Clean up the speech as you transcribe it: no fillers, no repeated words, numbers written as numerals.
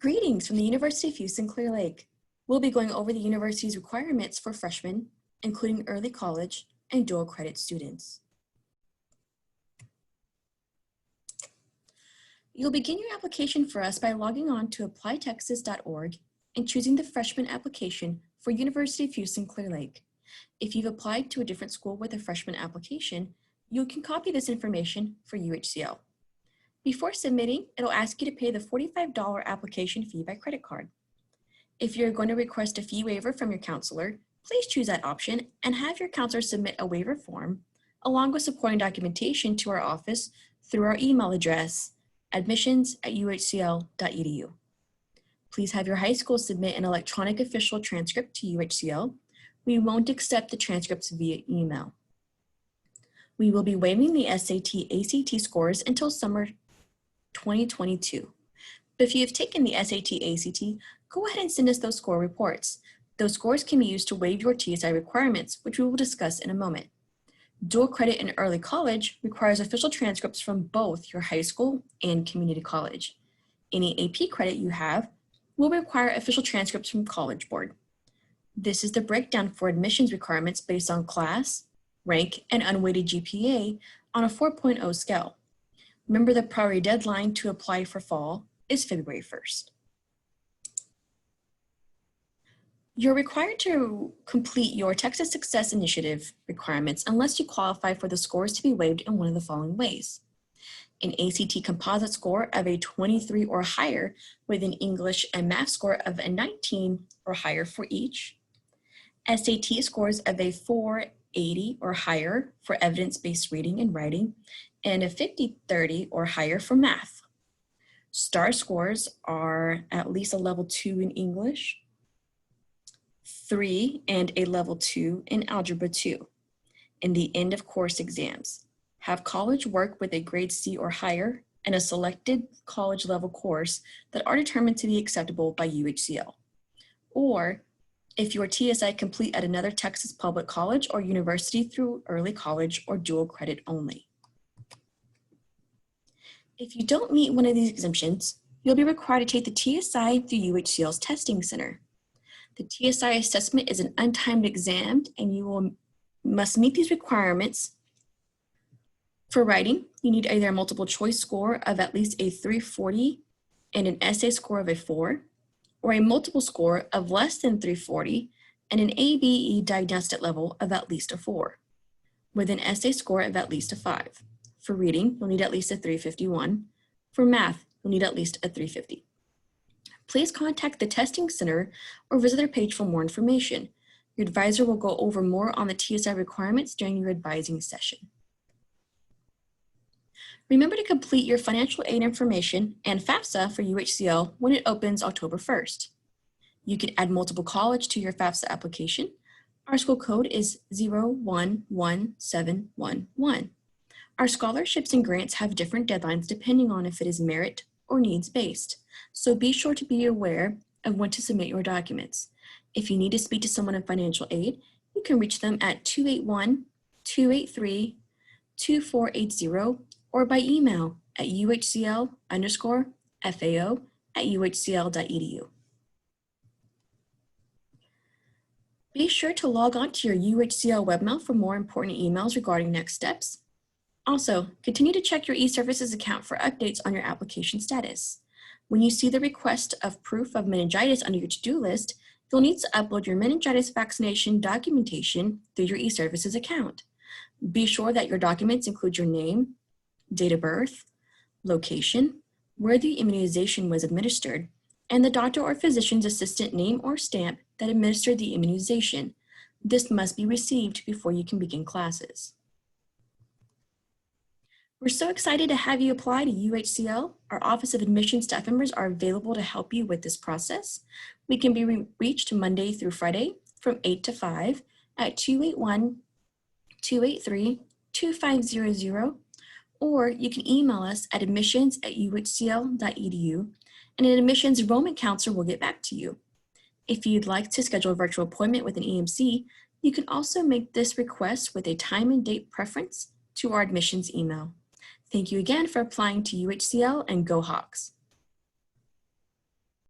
Greetings from the University of Houston Clear Lake. We'll be going over the university's requirements for freshmen, including early college and dual credit students. You'll begin your application for us by logging on to applytexas.org and choosing the freshman application for University of Houston Clear Lake. If you've applied to a different school with a freshman application, you can copy this information for UHCL. Before submitting, it'll ask you to pay the $45 application fee by credit card. If you're going to request a fee waiver from your counselor, please choose that option and have your counselor submit a waiver form along with supporting documentation to our office through our email address, admissions@uhcl.edu. Please have your high school submit an electronic official transcript to UHCL. We won't accept the transcripts via email. We will be waiving the SAT/ACT scores until summer 2022. But if you have taken the SAT/ACT, go ahead and send us those score reports. Those scores can be used to waive your TSI requirements, which we will discuss in a moment. Dual credit in early college requires official transcripts from both your high school and community college. Any AP credit you have will require official transcripts from College Board. This is the breakdown for admissions requirements based on class, rank, and unweighted GPA on a 4.0 scale. Remember, the priority deadline to apply for fall is February 1st. You're required to complete your Texas Success Initiative requirements unless you qualify for the scores to be waived in one of the following ways. An ACT composite score of a 23 or higher with an English and math score of a 19 or higher for each. SAT scores of a 480 or higher for evidence-based reading and writing, and a 50/30 or higher for math. STAR scores are at least a level 2 in English, 3 and a level 2 in Algebra 2. In the end of course exams, have college work with a grade C or higher and a selected college level course that are determined to be acceptable by UHCL. Or if your TSI complete at another Texas public college or university through early college or dual credit only. If you don't meet one of these exemptions, you'll be required to take the TSI through UHCL's testing center. The TSI assessment is an untimed exam and you must meet these requirements. For writing, you need either a multiple choice score of at least a 340 and an essay score of a 4, or a multiple score of less than 340 and an ABE diagnostic level of at least a 4, with an essay score of at least a 5. For reading, you'll need at least a 351. For math, you'll need at least a 350. Please contact the testing center or visit their page for more information. Your advisor will go over more on the TSI requirements during your advising session. Remember to complete your financial aid information and FAFSA for UHCL when it opens October 1st. You can add multiple college to your FAFSA application. Our school code is 011711. Our scholarships and grants have different deadlines depending on if it is merit or needs-based, so be sure to be aware of when to submit your documents. If you need to speak to someone in financial aid, you can reach them at 281-283-2480 or by email at uhcl_fao@uhcl.edu. Be sure to log on to your UHCL webmail for more important emails regarding next steps. Also, continue to check your eServices account for updates on your application status. When you see the request of proof of meningitis under your to-do list, you'll need to upload your meningitis vaccination documentation through your eServices account. Be sure that your documents include your name, date of birth, location, where the immunization was administered, and the doctor or physician's assistant name or stamp that administered the immunization. This must be received before you can begin classes. We're so excited to have you apply to UHCL. Our Office of Admissions staff members are available to help you with this process. We can be reached Monday through Friday from 8 to 5 at 281-283-2500, or you can email us at admissions@uhcl.edu, and an admissions enrollment counselor will get back to you. If you'd like to schedule a virtual appointment with an EMC, you can also make this request with a time and date preference to our admissions email. Thank you again for applying to UHCL, and go Hawks!